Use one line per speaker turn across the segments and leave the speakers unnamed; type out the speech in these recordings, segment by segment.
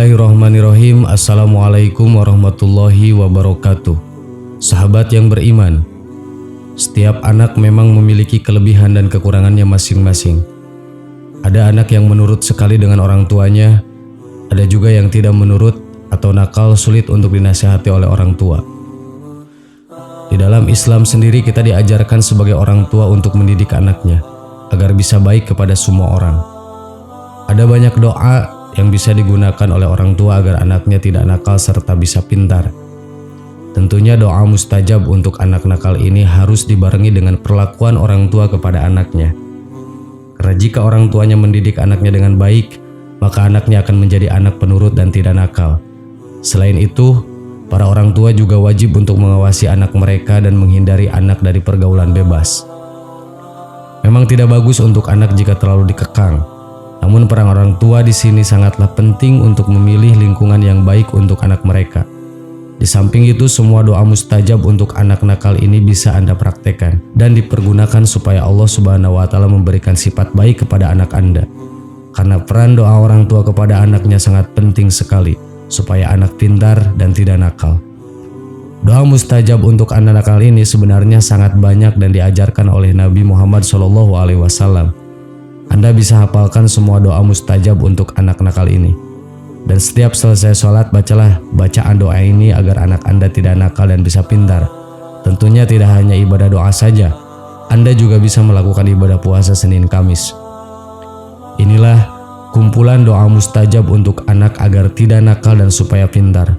Bismillahirrahmanirrahim. Assalamualaikum warahmatullahi wabarakatuh. Sahabat yang beriman, setiap anak memang memiliki kelebihan dan kekurangannya masing-masing. Ada anak yang menurut sekali dengan orang tuanya, ada juga yang tidak menurut atau nakal, sulit untuk dinasihati oleh orang tua. Di dalam Islam sendiri kita diajarkan sebagai orang tua untuk mendidik anaknya agar bisa baik kepada semua orang. Ada banyak doa yang bisa digunakan oleh orang tua agar anaknya tidak nakal serta bisa pintar. Tentunya doa mustajab untuk anak nakal ini harus dibarengi dengan perlakuan orang tua kepada anaknya. Karena jika orang tuanya mendidik anaknya dengan baik, maka anaknya akan menjadi anak penurut dan tidak nakal. Selain itu, para orang tua juga wajib untuk mengawasi anak mereka dan menghindari anak dari pergaulan bebas. Memang tidak bagus untuk anak jika terlalu dikekang. Namun peran orang tua di sini sangatlah penting untuk memilih lingkungan yang baik untuk anak mereka. Di samping itu, semua doa mustajab untuk anak nakal ini bisa Anda praktekkan dan dipergunakan supaya Allah Subhanahu wa Ta'ala memberikan sifat baik kepada anak Anda. Karena peran doa orang tua kepada anaknya sangat penting sekali supaya anak pintar dan tidak nakal. Doa mustajab untuk anak nakal ini sebenarnya sangat banyak dan diajarkan oleh Nabi Muhammad SAW. Anda bisa hafalkan semua doa mustajab untuk anak nakal ini. Dan setiap selesai sholat, bacalah bacaan doa ini agar anak Anda tidak nakal dan bisa pintar. Tentunya tidak hanya ibadah doa saja, Anda juga bisa melakukan ibadah puasa Senin Kamis. Inilah kumpulan doa mustajab untuk anak agar tidak nakal dan supaya pintar.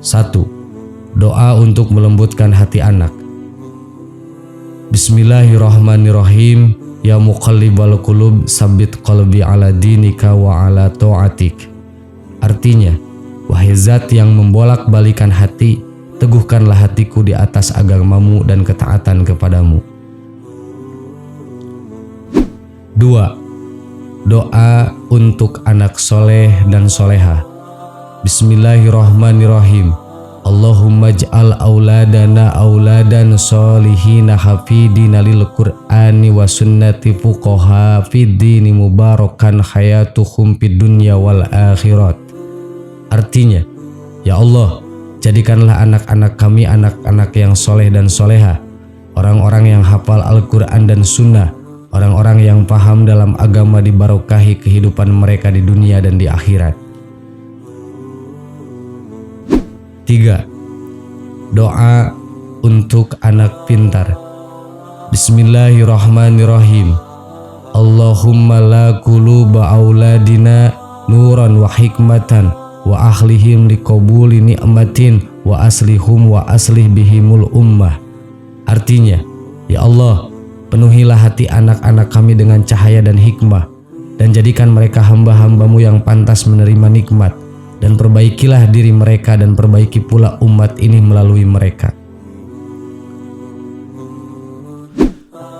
1. Doa untuk melembutkan hati anak. Bismillahirrahmanirrahim. Ya muqallibal qulub, sabbit qalbi ala dinika wa ala ta'atik. Artinya, wahai zat yang membolak-balikan hati, teguhkanlah hatiku di atas agamamu dan ketaatan kepadamu. 2. Doa untuk anak soleh dan soleha. Bismillahirrahmanirrahim. Allahumma ja'al auladana auladan solihina hafidina lil qur'ani wa sunnati fuqaha fid dini mubarakan hayatuhum fid dunya wal akhirat. Artinya, ya Allah, jadikanlah anak-anak kami anak-anak yang soleh dan soleha, orang-orang yang hafal Al-Quran dan Sunnah, orang-orang yang paham dalam agama, dibarokahi kehidupan mereka di dunia dan di akhirat. 3. Doa untuk anak pintar. Bismillahirrahmanirrahim. Allahumma la quluba auladina nuran wa hikmatan wa ahlihim liqabuli ni'matin wa aslihum wa aslih bihimul ummah. Artinya, ya Allah, penuhilah hati anak-anak kami dengan cahaya dan hikmah, dan jadikan mereka hamba-hambamu yang pantas menerima nikmat, dan perbaikilah diri mereka dan perbaiki pula umat ini melalui mereka.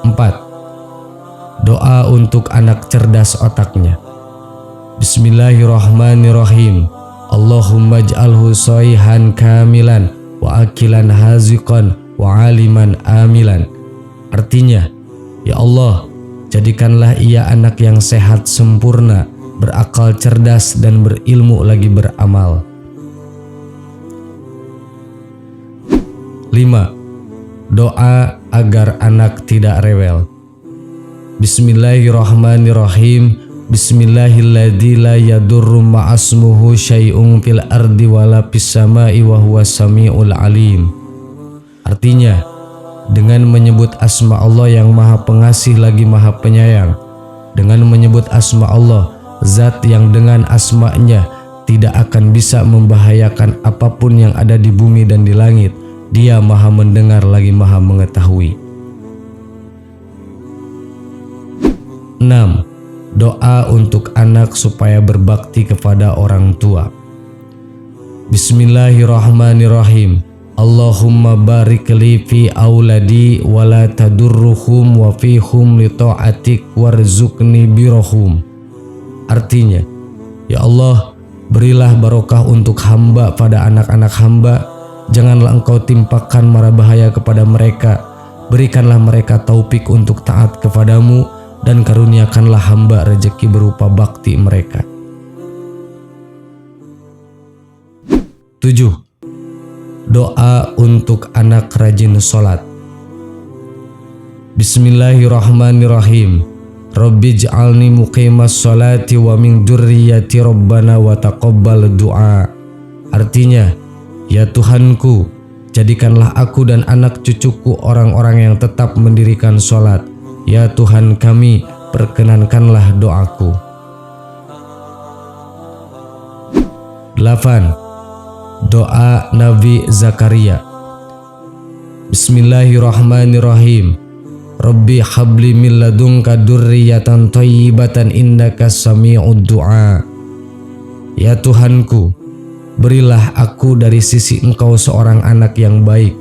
4. Doa untuk anak cerdas otaknya. Bismillahirrahmanirrahim. Allahumma ja'alhu soihan kamilan wa akilan haziqan wa aliman amilan. Artinya, ya Allah, jadikanlah ia anak yang sehat sempurna, berakal cerdas dan berilmu lagi beramal. 5. Doa agar anak tidak rewel. Bismillahirrahmanirrahim. Bismillahilladzi la yadurru ma'asmuhu syai'un fil ardi wala fis sama'i wa huwas samiul alim. Artinya, dengan menyebut asma Allah yang maha pengasih lagi maha penyayang, dengan menyebut asma Allah, zat yang dengan asma'nya tidak akan bisa membahayakan apapun yang ada di bumi dan di langit. Dia maha mendengar lagi maha mengetahui. 6. Doa untuk anak supaya berbakti kepada orang tua. Bismillahirrahmanirrahim. Allahumma barik li fi auladi wa la tadurruhum wa fihum li ta'atik warzuqni birahum. Artinya, ya Allah, berilah barokah untuk hamba pada anak-anak hamba, janganlah engkau timpakan mara bahaya kepada mereka, berikanlah mereka taufik untuk taat kepadamu, dan karuniakanlah hamba rezeki berupa bakti mereka. 7. Doa untuk anak rajin sholat. Bismillahirrahmanirrahim. Rabbij'alni muqimas sholati wa min dzurriyyati rabbana wa taqabbal du'a. Artinya, ya Tuhanku, jadikanlah aku dan anak cucuku orang-orang yang tetap mendirikan sholat. Ya Tuhan kami, perkenankanlah doaku. 8. Doa Nabi Zakaria. Bismillahirrahmanirrahim. Rabbi habli min ladunka dzurriyyatan thayyibatan innaka sami'ud du'a. Ya Tuhanku, berilah aku dari sisi Engkau seorang anak yang baik.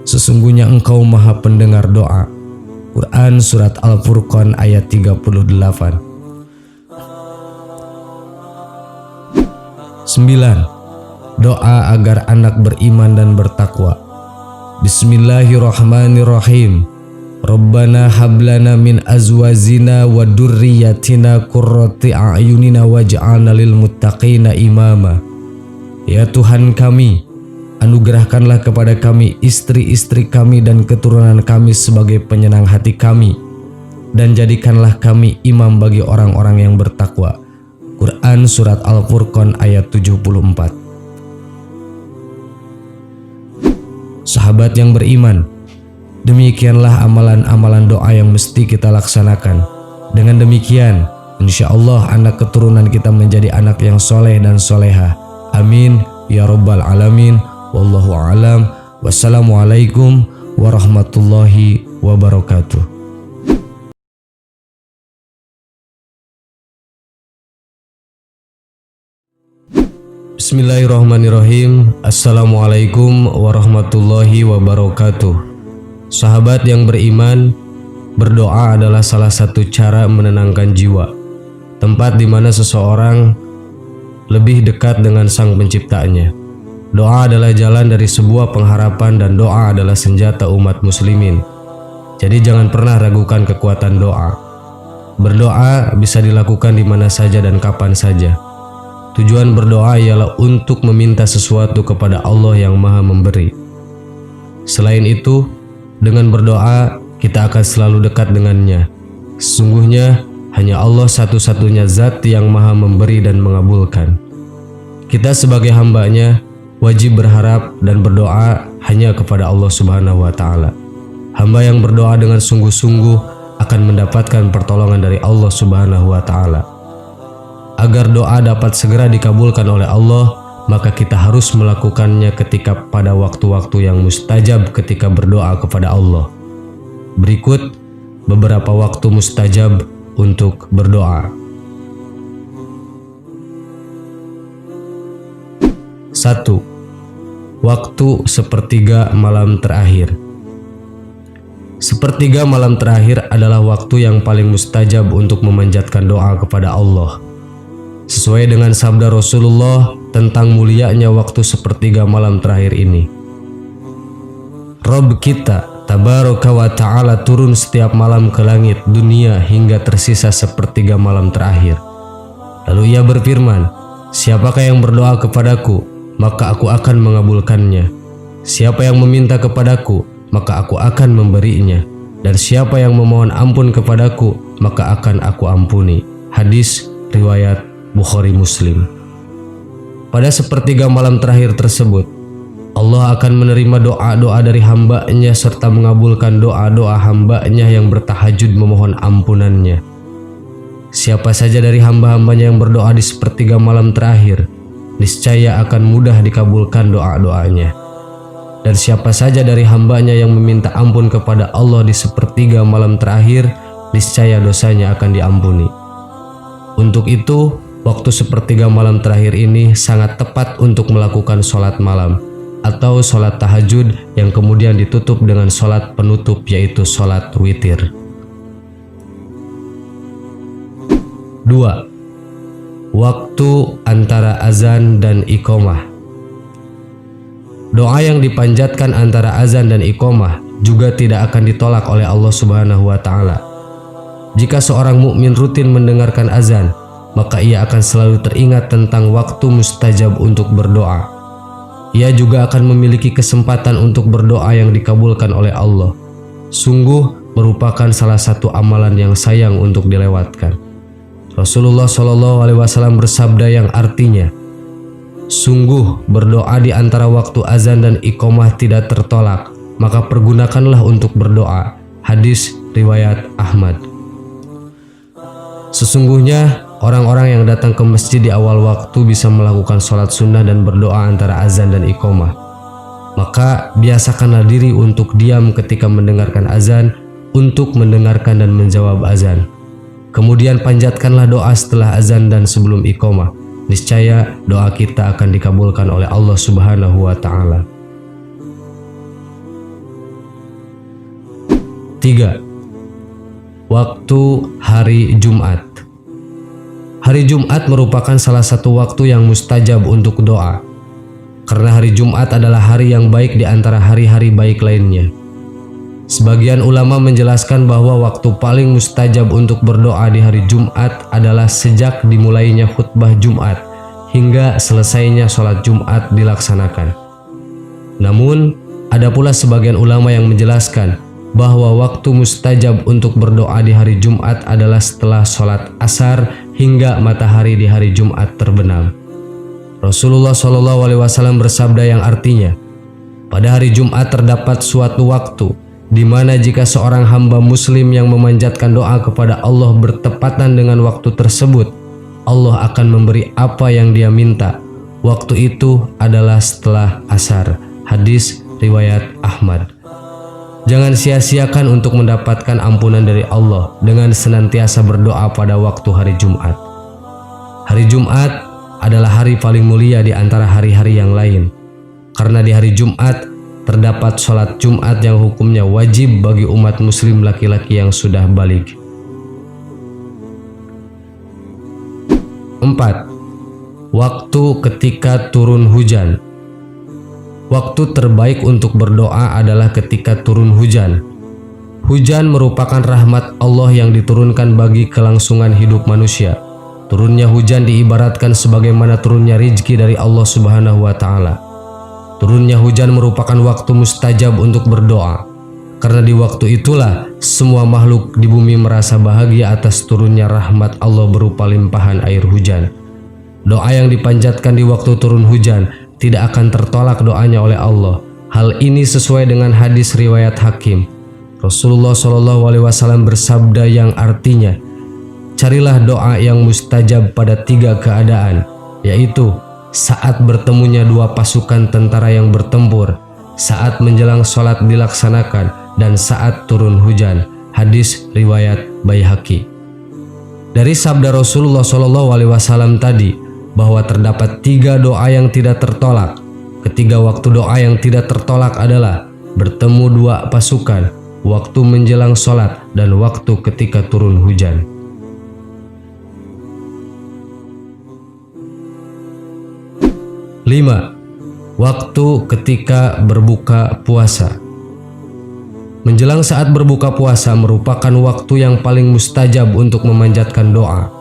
Sesungguhnya Engkau Maha Pendengar doa. Quran Surat Al-Furqan ayat 38. 9. Doa agar anak beriman dan bertakwa. Bismillahirrahmanirrahim. Rabbana hablana min azwajina wa dzurriyyatina qurrata a'yunina waj'alna lil muttaqina imama. Ya Tuhan kami, anugerahkanlah kepada kami istri-istri kami dan keturunan kami sebagai penyenang hati kami, dan jadikanlah kami imam bagi orang-orang yang bertakwa. Quran Surat Al-Furqan ayat 74. Sahabat yang beriman, demikianlah amalan-amalan doa yang mesti kita laksanakan. Dengan demikian, insya Allah anak keturunan kita menjadi anak yang soleh dan soleha. Amin ya Rabbal Alamin. Wallahu a'lam. Wassalamualaikum warahmatullahi wabarakatuh. Bismillahirrahmanirrahim. Assalamualaikum warahmatullahi wabarakatuh. Sahabat yang beriman, berdoa adalah salah satu cara menenangkan jiwa, tempat di mana seseorang lebih dekat dengan Sang Penciptanya. Doa adalah jalan dari sebuah pengharapan dan doa adalah senjata umat muslimin. Jadi jangan pernah ragukan kekuatan doa. Berdoa bisa dilakukan di mana saja dan kapan saja. Tujuan berdoa ialah untuk meminta sesuatu kepada Allah yang Maha Memberi. Selain itu, dengan berdoa kita akan selalu dekat dengannya. Sesungguhnya hanya Allah satu-satunya zat yang Maha Memberi dan mengabulkan. Kita sebagai hamba-Nya wajib berharap dan berdoa hanya kepada Allah Subhanahu wa Ta'ala. Hamba yang berdoa dengan sungguh-sungguh akan mendapatkan pertolongan dari Allah Subhanahu wa Ta'ala. Agar doa dapat segera dikabulkan oleh Allah, maka kita harus melakukannya ketika pada waktu-waktu yang mustajab ketika berdoa kepada Allah. Berikut beberapa waktu mustajab untuk berdoa. 1. Waktu sepertiga malam terakhir. Sepertiga malam terakhir adalah waktu yang paling mustajab untuk memanjatkan doa kepada Allah. Sesuai dengan sabda Rasulullah tentang mulianya waktu sepertiga malam terakhir ini. Rabb kita Tabaraka wa Ta'ala turun setiap malam ke langit dunia hingga tersisa sepertiga malam terakhir. Lalu ia berfirman, siapakah yang berdoa kepadaku, maka aku akan mengabulkannya. Siapa yang meminta kepadaku, maka aku akan memberinya. Dan siapa yang memohon ampun kepadaku, maka akan aku ampuni. Hadis riwayat Bukhari Muslim. Pada sepertiga malam terakhir tersebut, Allah akan menerima doa-doa dari hamba-Nya serta mengabulkan doa-doa hamba-Nya yang bertahajud memohon ampunannya. Siapa saja dari hamba-hambanya yang berdoa di sepertiga malam terakhir, niscaya akan mudah dikabulkan doa-doanya. Dan siapa saja dari hamba-Nya yang meminta ampun kepada Allah di sepertiga malam terakhir, niscaya dosanya akan diampuni. Untuk itu, waktu sepertiga malam terakhir ini sangat tepat untuk melakukan sholat malam atau sholat tahajud yang kemudian ditutup dengan sholat penutup, yaitu sholat witir. 2. Waktu antara azan dan iqomah. Doa yang dipanjatkan antara azan dan iqomah juga tidak akan ditolak oleh Allah Subhanahu wa Ta'ala. Jika seorang mukmin rutin mendengarkan azan, maka ia akan selalu teringat tentang waktu mustajab untuk berdoa. Ia juga akan memiliki kesempatan untuk berdoa yang dikabulkan oleh Allah. Sungguh merupakan salah satu amalan yang sayang untuk dilewatkan. Rasulullah SAW bersabda yang artinya, sungguh berdoa di antara waktu azan dan iqamah tidak tertolak, maka pergunakanlah untuk berdoa. Hadis riwayat Ahmad. Sesungguhnya orang-orang yang datang ke masjid di awal waktu bisa melakukan sholat sunnah dan berdoa antara azan dan iqamah. Maka biasakanlah diri untuk diam ketika mendengarkan azan, untuk mendengarkan dan menjawab azan. Kemudian panjatkanlah doa setelah azan dan sebelum iqamah. Niscaya doa kita akan dikabulkan oleh Allah Subhanahu wa Ta'ala. 3. Waktu hari Jumat. Hari Jumat merupakan salah satu waktu yang mustajab untuk doa, karena hari Jumat adalah hari yang baik di antara hari-hari baik lainnya. Sebagian ulama menjelaskan bahwa waktu paling mustajab untuk berdoa di hari Jumat adalah sejak dimulainya khutbah Jumat hingga selesainya sholat Jumat dilaksanakan. Namun, ada pula sebagian ulama yang menjelaskan bahwa waktu mustajab untuk berdoa di hari Jumat adalah setelah sholat asar hingga matahari di hari Jumat terbenam. Rasulullah SAW bersabda yang artinya, pada hari Jumat terdapat suatu waktu di mana jika seorang hamba muslim yang memanjatkan doa kepada Allah bertepatan dengan waktu tersebut, Allah akan memberi apa yang dia minta. Waktu itu adalah setelah asar. Hadis riwayat Ahmad. Jangan sia-siakan untuk mendapatkan ampunan dari Allah dengan senantiasa berdoa pada waktu hari Jumat. Hari Jumat adalah hari paling mulia di antara hari-hari yang lain, karena di hari Jumat terdapat sholat Jumat yang hukumnya wajib bagi umat muslim laki-laki yang sudah baligh. 4. Waktu ketika turun hujan. Waktu terbaik untuk berdoa adalah ketika turun hujan. Hujan merupakan rahmat Allah yang diturunkan bagi kelangsungan hidup manusia. Turunnya hujan diibaratkan sebagaimana turunnya rizki dari Allah Subhanahu wa Ta'ala. Turunnya hujan merupakan waktu mustajab untuk berdoa, karena di waktu itulah semua makhluk di bumi merasa bahagia atas turunnya rahmat Allah berupa limpahan air hujan. Doa yang dipanjatkan di waktu turun hujan tidak akan tertolak doanya oleh Allah. Hal ini sesuai dengan hadis riwayat Hakim. Rasulullah SAW bersabda yang artinya, carilah doa yang mustajab pada 3 keadaan, yaitu saat bertemunya 2 pasukan tentara yang bertempur, saat menjelang sholat dilaksanakan, dan saat turun hujan. Hadis riwayat Baihaqi. Dari sabda Rasulullah SAW tadi, bahwa terdapat 3 doa yang tidak tertolak. Ketiga waktu doa yang tidak tertolak adalah bertemu 2 pasukan, waktu menjelang sholat, dan waktu ketika turun hujan. 5. Waktu ketika berbuka puasa. Menjelang saat berbuka puasa merupakan waktu yang paling mustajab untuk memanjatkan doa.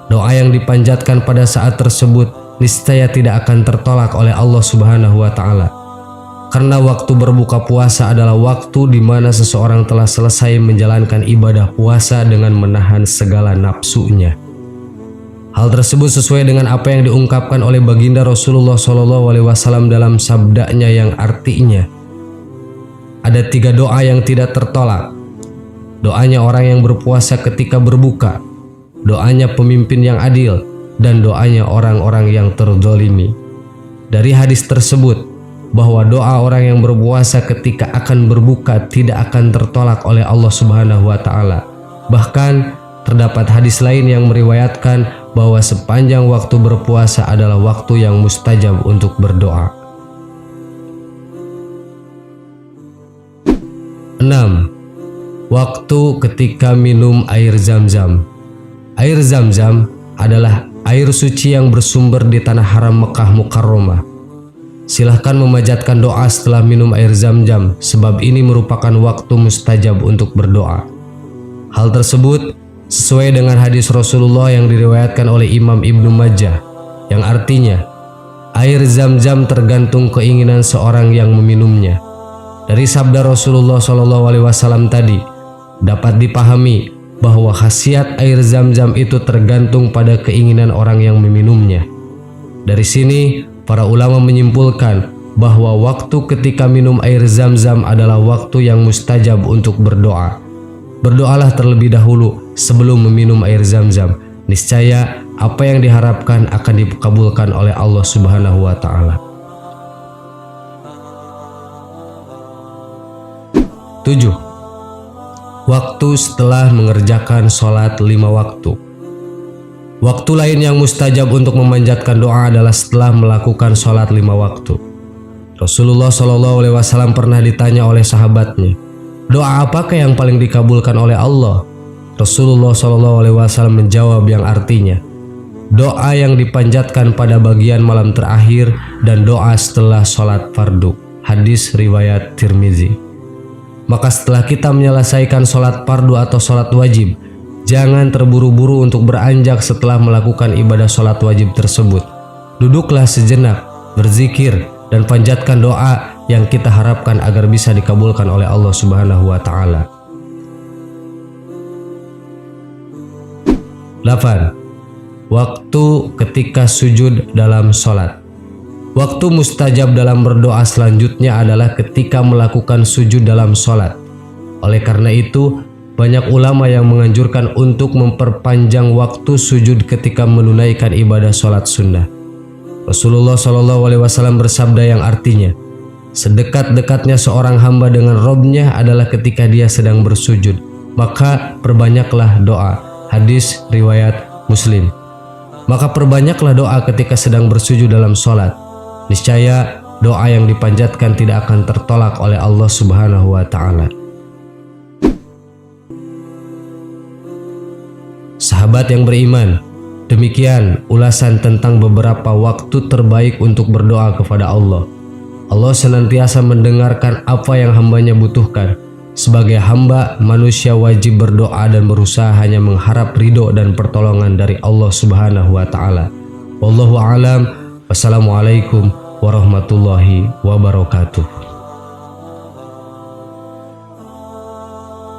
Doa yang dipanjatkan pada saat tersebut niscaya tidak akan tertolak oleh Allah Subhanahu wa Ta'ala. Karena waktu berbuka puasa adalah waktu di mana seseorang telah selesai menjalankan ibadah puasa dengan menahan segala nafsunya. Hal tersebut sesuai dengan apa yang diungkapkan oleh baginda Rasulullah SAW dalam sabdanya yang artinya, ada 3 doa yang tidak tertolak. Doanya orang yang berpuasa ketika berbuka, doanya pemimpin yang adil, dan doanya orang-orang yang terzalimi. Dari hadis tersebut, bahwa doa orang yang berpuasa ketika akan berbuka tidak akan tertolak oleh Allah Subhanahu wa Ta'ala. Bahkan terdapat hadis lain yang meriwayatkan bahwa sepanjang waktu berpuasa adalah waktu yang mustajab untuk berdoa. 6. Waktu ketika minum air Zam-Zam. Air Zam-Zam adalah air suci yang bersumber di tanah haram Mekah Mukarramah. Silahkan memanjatkan doa setelah minum air Zam-Zam, sebab ini merupakan waktu mustajab untuk berdoa. Hal tersebut sesuai dengan hadis Rasulullah yang diriwayatkan oleh Imam Ibnu Majah, yang artinya air Zam-Zam tergantung keinginan seorang yang meminumnya. Dari sabda Rasulullah SAW tadi dapat dipahami bahwa khasiat air Zam-Zam itu tergantung pada keinginan orang yang meminumnya. Dari sini para ulama menyimpulkan bahwa waktu ketika minum air Zam-Zam adalah waktu yang mustajab untuk berdoa. Berdoalah terlebih dahulu sebelum meminum air Zam-Zam. Niscaya apa yang diharapkan akan dikabulkan oleh Allah Subhanahu wa taala. 7. Waktu setelah mengerjakan sholat 5 waktu. Waktu lain yang mustajab untuk memanjatkan doa adalah setelah melakukan sholat 5 waktu. Rasulullah SAW pernah ditanya oleh sahabatnya, doa apakah yang paling dikabulkan oleh Allah? Rasulullah SAW menjawab yang artinya, doa yang dipanjatkan pada bagian malam terakhir dan doa setelah sholat fardu. Hadis riwayat Tirmizi. Maka setelah kita menyelesaikan sholat fardu atau sholat wajib, jangan terburu-buru untuk beranjak setelah melakukan ibadah sholat wajib tersebut. Duduklah sejenak, berzikir, dan panjatkan doa yang kita harapkan agar bisa dikabulkan oleh Allah Subhanahu wa taala. 8. Waktu ketika sujud dalam sholat. Waktu mustajab dalam berdoa selanjutnya adalah ketika melakukan sujud dalam sholat. Oleh karena itu, banyak ulama yang menganjurkan untuk memperpanjang waktu sujud ketika menunaikan ibadah sholat sunnah. Rasulullah SAW bersabda yang artinya, sedekat-dekatnya seorang hamba dengan Robnya adalah ketika dia sedang bersujud, maka perbanyaklah doa. Hadis riwayat Muslim. Maka perbanyaklah doa ketika sedang bersujud dalam sholat. Niscaya doa yang dipanjatkan tidak akan tertolak oleh Allah Subhanahu wa taala. Sahabat yang beriman, demikian ulasan tentang beberapa waktu terbaik untuk berdoa kepada Allah. Allah senantiasa mendengarkan apa yang hambanya butuhkan. Sebagai hamba, manusia wajib berdoa dan berusaha hanya mengharap ridho dan pertolongan dari Allah Subhanahu wa taala. Wallahu a'lam. Wassalamualaikum warahmatullahi wabarakatuh.